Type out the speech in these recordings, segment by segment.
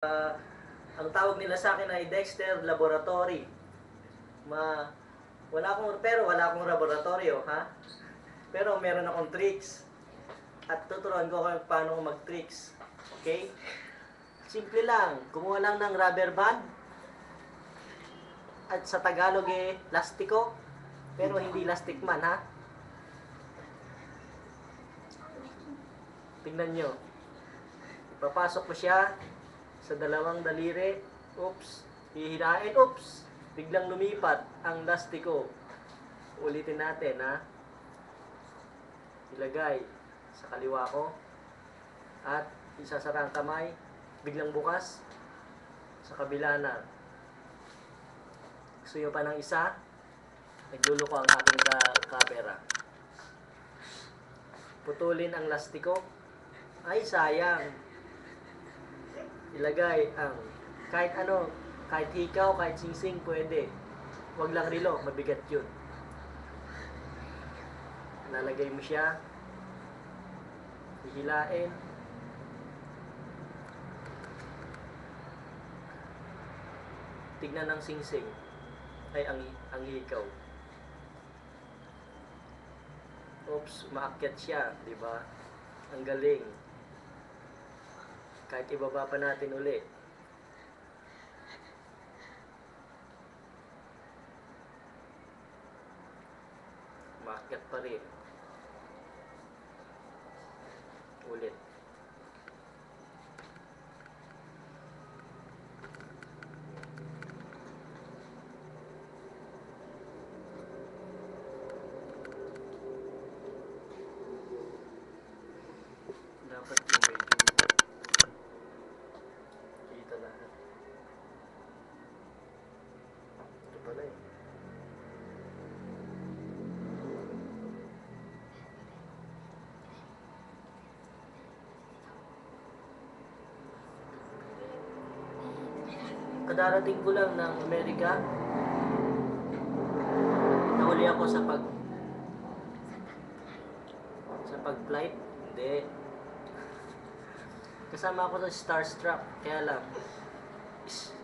Ang tawag nila sa akin ay Dexter Laboratory. Wala akong laboratorio, ha? Pero meron akong tricks. At tuturuan ko kayo paano mag-tricks. Okay? Simple lang. Kumuha lang ng rubber band. At sa Tagalog lastiko. Pero hindi lastik man, ha? Tingnan nyo. Ipapasok ko siya sa dalawang daliri. Oops. Hihirain. Oops. Biglang lumipat ang lastiko. Ulitin natin, ha? Ilagay sa kaliwa ko. At isasara ang kamay. Biglang bukas. Sa kabila na. Gusto nyo pa ng isa? Nagdulo ko ang aking camera. Putulin ang lastiko. Ay, sayang. Ilagay ang kahit ano, kahit hikaw, kahit singsing, pwede. Huwag lang rilo, mabigat yun. Lalagay mo siya. Hihilain. Tignan ng singsing. Ay, ang hikaw. Oops, umaakyat siya, di ba? Ang galing. Kahit ibaba pa natin uli. Umaakyat pa rin. Ulit. Dapat yung medyo kita lahat. Ito pala eh. Kadarating ko lang ng Amerika. Nahuli ako sa pag-flight. Hindi. Kasama ako sa Starstruck. Kaya lang,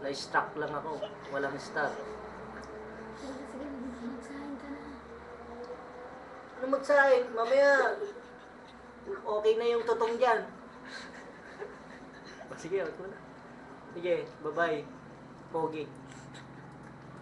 na-struck lang ako. Walang star. Ano magsahin? Mamaya, okay na yung tutong dyan. Sige, wag mo na. Sige, bye-bye. Pogi.